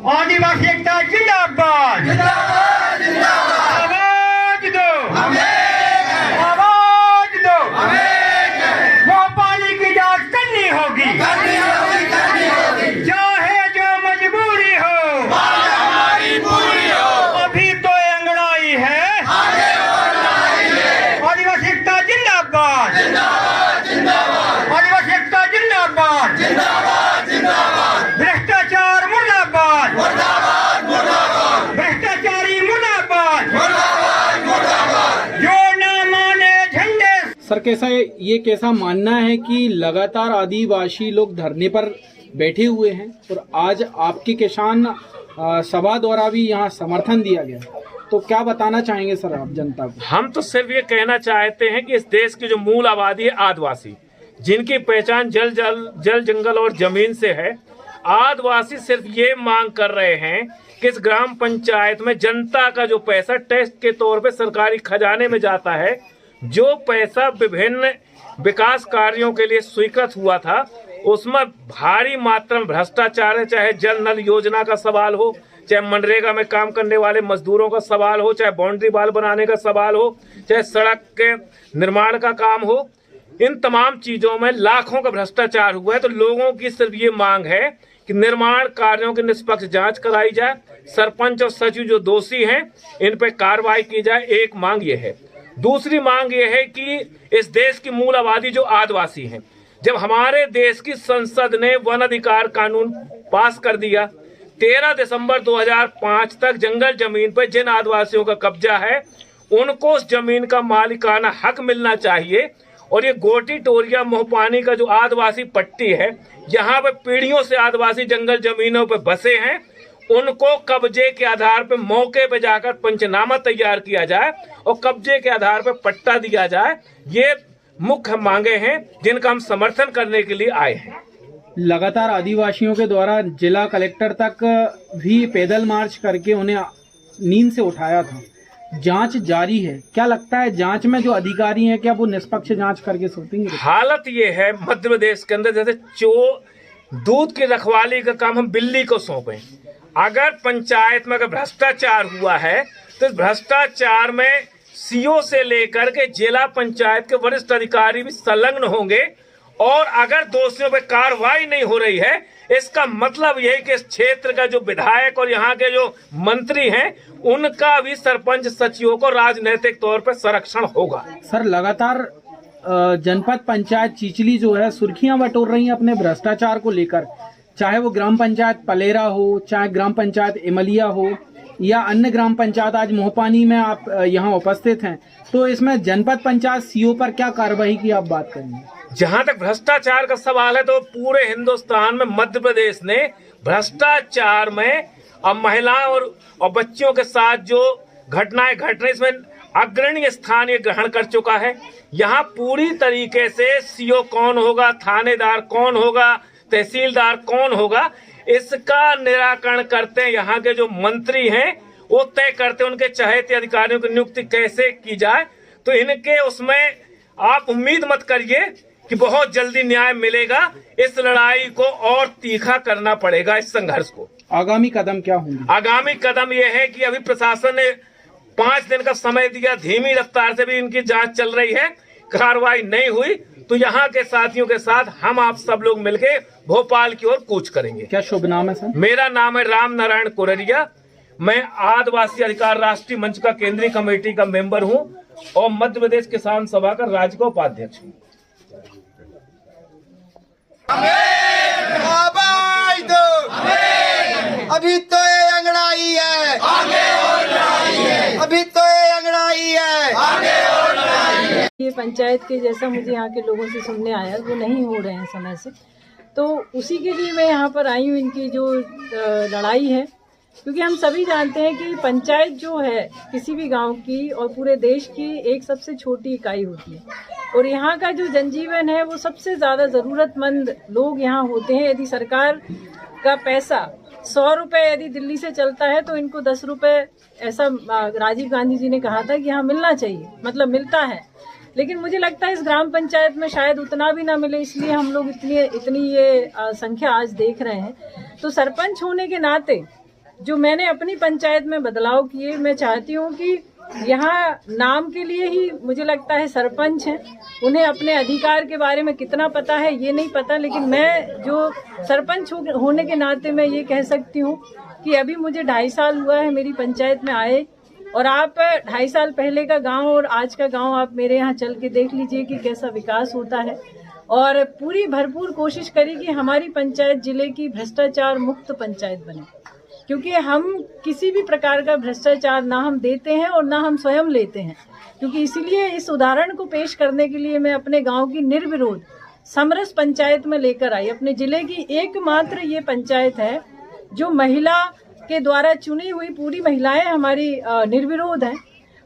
आदिवासी एकता जिंदाबाद, आवाज दो, आवाज दो। भोपाली की जांच करनी होगी, चाहे जो मजबूरी हो, अभी तो अंगड़ाई है। आदिवासी एकता जिंदाबाद, आदिवासी एकता जिंदाबाद, भ्रष्टाचार मुर्दाबाद, भ्रष्टाचारी मुर्दाबाद, जो न माने झंडे। सर कैसा मानना है कि लगातार आदिवासी लोग धरने पर बैठे हुए हैं और आज आपके किसान सभा द्वारा भी यहाँ समर्थन दिया गया, तो क्या बताना चाहेंगे सर आप जनता को? हम तो सिर्फ ये कहना चाहते हैं कि इस देश की जो मूल आबादी है आदिवासी, जिनकी पहचान जल जंगल और जमीन से है, आदिवासी सिर्फ ये मांग कर रहे हैं कि इस ग्राम पंचायत में जनता का जो पैसा टैक्स के तौर पे सरकारी खजाने में जाता है, जो पैसा विभिन्न विकास कार्यों के लिए स्वीकृत हुआ था, उसमें भारी मात्रा में भ्रष्टाचार है। चाहे जल नल योजना का सवाल हो, चाहे मनरेगा में काम करने वाले मजदूरों का सवाल हो, चाहे बाउंड्री वाल बनाने का सवाल हो, चाहे सड़क के निर्माण का काम हो, इन तमाम चीजों में लाखों का भ्रष्टाचार हुआ है। तो लोगों की सिर्फ ये मांग है कि निर्माण कार्यों की निष्पक्ष जांच कराई जाए, सरपंच और सचिव जो दोषी हैं इन पर कार्रवाई की जाए। एक मांग ये है। दूसरी मांग ये है कि इस देश की मूल आबादी जो आदिवासी हैं, जब हमारे देश की संसद ने वन अधिकार कानून पास कर दिया, 13 दिसंबर 2005 तक जंगल जमीन पर जिन आदिवासियों का कब्जा है उनको उस जमीन का मालिकाना हक मिलना चाहिए। और ये गोटी टोरिया मोहपानी का जो आदिवासी पट्टी है, यहाँ पे पीढ़ियों से आदिवासी जंगल जमीनों पे बसे हैं, उनको कब्जे के आधार पे मौके पे जाकर पंचनामा तैयार किया जाए और कब्जे के आधार पे पट्टा दिया जाए। ये मुख्य मांगे हैं जिनका हम समर्थन करने के लिए आए हैं। लगातार आदिवासियों के द्वारा जिला कलेक्टर तक भी पैदल मार्च करके उन्हें नींद से उठाया था। जांच जारी है, क्या लगता है जांच में जो अधिकारी हैं क्या वो निष्पक्ष जांच करके सौंपेंगे? हालत ये है मध्य प्रदेश के अंदर, जैसे दूध की रखवाली का काम हम बिल्ली को सौंपें। अगर पंचायत में अगर भ्रष्टाचार हुआ है तो इस भ्रष्टाचार में सीओ से लेकर के जिला पंचायत के वरिष्ठ अधिकारी भी संलग्न होंगे। और अगर दोषियों पे कार्रवाई नहीं हो रही है, इसका मतलब यह है कि इस क्षेत्र का जो विधायक और यहाँ के जो मंत्री हैं उनका भी सरपंच सचिवों को राजनीतिक तौर पर संरक्षण होगा। सर लगातार जनपद पंचायत चिचली जो है सुर्खियां बटोर रही हैं अपने भ्रष्टाचार को लेकर, चाहे वो ग्राम पंचायत पलेरा हो, चाहे ग्राम पंचायत इमलिया हो या अन्य ग्राम पंचायत। आज मोहपानी में आप यहाँ उपस्थित हैं, तो इसमें जनपद पंचायत सीओ पर क्या कार्रवाई की आप बात करेंगे? जहां तक भ्रष्टाचार का सवाल है तो पूरे हिंदुस्तान में मध्य प्रदेश ने भ्रष्टाचार में अब महिलाओं और बच्चियों के साथ जो घटनाएं घट रही, इसमें अग्रणी स्थान ये ग्रहण कर चुका है। यहाँ पूरी तरीके से सीओ कौन होगा, थानेदार कौन होगा, तहसीलदार कौन होगा, इसका निराकरण करते हैं यहाँ के जो मंत्री हैं, वो तय करते हैं उनके चहेते अधिकारियों की नियुक्ति कैसे की जाए। तो इनके उसमें आप उम्मीद मत करिए कि बहुत जल्दी न्याय मिलेगा। इस लड़ाई को और तीखा करना पड़ेगा, इस संघर्ष को। आगामी कदम क्या होंगे? आगामी कदम यह है कि अभी प्रशासन ने 5 दिन का समय दिया, धीमी रफ्तार से भी इनकी जांच चल रही है, कार्रवाई नहीं हुई तो यहाँ के साथियों के साथ हम आप सब लोग मिलके भोपाल की ओर कूच करेंगे। क्या शुभ नाम है सर? मेरा नाम है राम नारायण कुररिया। मैं आदिवासी अधिकार राष्ट्रीय मंच का केंद्रीय कमेटी का मेंबर हूँ और मध्य प्रदेश किसान सभा का राज्य का उपाध्यक्ष हूँ। अभी तो ये अंगड़ाई है, अभी तो ये अंगड़ाई है। ये पंचायत के जैसा मुझे यहाँ के लोगों से सुनने आया वो नहीं हो रहे हैं समय से, तो उसी के लिए मैं यहाँ पर आई हूँ। इनकी जो लड़ाई है, क्योंकि हम सभी जानते हैं कि पंचायत जो है किसी भी गांव की और पूरे देश की एक सबसे छोटी इकाई होती है और यहाँ का जो जनजीवन है वो सबसे ज़्यादा ज़रूरतमंद लोग यहाँ होते हैं। यदि सरकार का पैसा 100 रुपये यदि दिल्ली से चलता है तो इनको 10 रुपये, ऐसा राजीव गांधी जी ने कहा था कि यहाँ मिलना चाहिए, मतलब मिलता है। लेकिन मुझे लगता है इस ग्राम पंचायत में शायद उतना भी ना मिले, इसलिए हम लोग इतनी ये संख्या आज देख रहे हैं। तो सरपंच होने के नाते जो मैंने अपनी पंचायत में बदलाव किए, मैं चाहती हूँ कि यहाँ नाम के लिए ही मुझे लगता है सरपंच हैं, उन्हें अपने अधिकार के बारे में कितना पता है ये नहीं पता, लेकिन मैं जो सरपंच होने के नाते मैं ये कह सकती हूँ कि अभी मुझे 2.5 साल हुआ है मेरी पंचायत में आए, और आप 2.5 साल पहले का गांव और आज का गांव आप मेरे यहाँ चल के देख लीजिए कि कैसा विकास होता है। और पूरी भरपूर कोशिश करी कि हमारी पंचायत जिले की भ्रष्टाचार मुक्त पंचायत बने, क्योंकि हम किसी भी प्रकार का भ्रष्टाचार ना हम देते हैं और ना हम स्वयं लेते हैं। क्योंकि इसीलिए इस उदाहरण को पेश करने के लिए मैं अपने गांव की निर्विरोध समरस पंचायत में लेकर आई। अपने जिले की एकमात्र ये पंचायत है जो महिला के द्वारा चुनी हुई, पूरी महिलाएं हमारी निर्विरोध हैं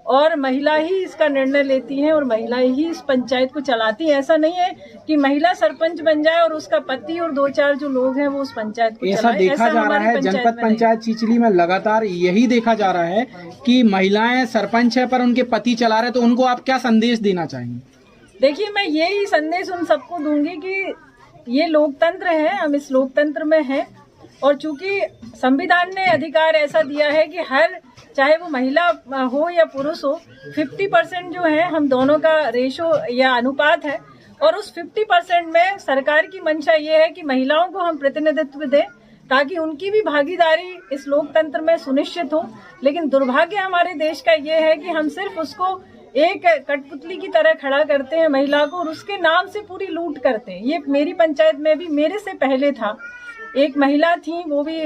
और महिला ही इसका निर्णय लेती हैं और महिला ही इस पंचायत को चलाती है। ऐसा नहीं है कि महिला सरपंच बन जाए और उसका पति और 2-4 जो लोग हैं वो उस पंचायत को ऐसा देखा जा रहा है जनपद पंचायत चिचली में लगातार यही देखा जा रहा है कि महिलाएं सरपंच है पर उनके पति चला रहे, तो उनको आप क्या संदेश देना चाहेंगे? देखिए, मैं यही संदेश उन सबको दूंगी कि ये लोकतंत्र है, हम इस लोकतंत्र में हैं और चूंकि संविधान ने अधिकार ऐसा दिया है कि हर, चाहे वो महिला हो या पुरुष हो, 50% जो है हम दोनों का रेशो या अनुपात है, और उस 50% में सरकार की मंशा ये है कि महिलाओं को हम प्रतिनिधित्व दें ताकि उनकी भी भागीदारी इस लोकतंत्र में सुनिश्चित हो। लेकिन दुर्भाग्य हमारे देश का ये है कि हम सिर्फ उसको एक कठपुतली की तरह खड़ा करते हैं महिला को, और उसके नाम से पूरी लूट करते हैं। ये मेरी पंचायत में भी मेरे से पहले था, एक महिला थी, वो भी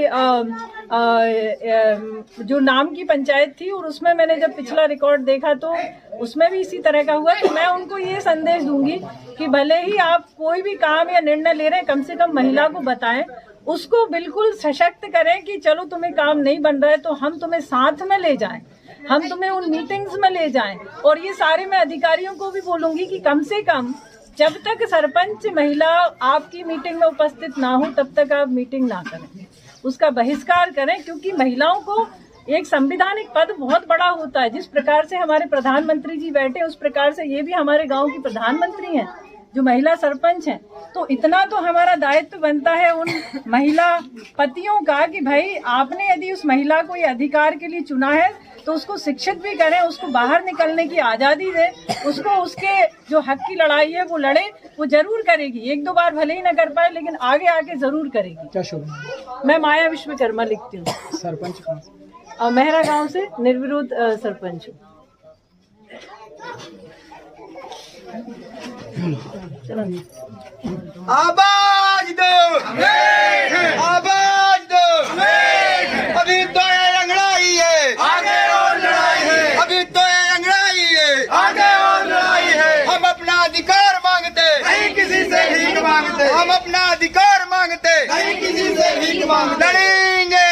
जो नाम की पंचायत थी, और उसमें मैंने जब पिछला रिकॉर्ड देखा तो उसमें भी इसी तरह का हुआ। तो मैं उनको ये संदेश दूंगी कि भले ही आप कोई भी काम या निर्णय ले रहे हैं, कम से कम महिला को बताएं, उसको बिल्कुल सशक्त करें कि चलो तुम्हें काम नहीं बन रहा है तो हम तुम्हें साथ में ले जाएं, हम तुम्हें उन मीटिंग्स में ले जाएं। और ये सारे मैं अधिकारियों को भी बोलूंगी कि कम से कम जब तक सरपंच महिला आपकी मीटिंग में उपस्थित ना हो तब तक आप मीटिंग ना करें, उसका बहिष्कार करें। क्योंकि महिलाओं को एक संवैधानिक पद बहुत बड़ा होता है। जिस प्रकार से हमारे प्रधानमंत्री जी बैठे उस प्रकार से ये भी हमारे गांव की प्रधानमंत्री हैं जो महिला सरपंच हैं। तो इतना तो हमारा दायित्व बनता है उन महिला पतियों का कि भाई आपने यदि उस महिला को ये अधिकार के लिए चुना है तो उसको शिक्षित भी करें, उसको बाहर निकलने की आज़ादी दें, उसको उसके जो हक की लड़ाई है वो लड़े, वो जरूर करेगी। 1-2 बार भले ही ना कर पाए लेकिन आगे आके जरूर करेगी। क्या शुभ? मैं माया विश्वकर्मा लिखती हूँ, सरपंच कहाँ से? मेहरा गांव से निर्विरोध सरपंच हूँ। आवाज दो, आवाज दो, अभी तो ये लड़ाई है, आगे और लड़ाई है, अभी तो ये लड़ाई है, आगे और लड़ाई है। हम अपना अधिकार मांगते, नहीं किसी से भीख मांगते, हम अपना अधिकार मांगते, नहीं किसी से भीख मांगते। लड़ेंगे,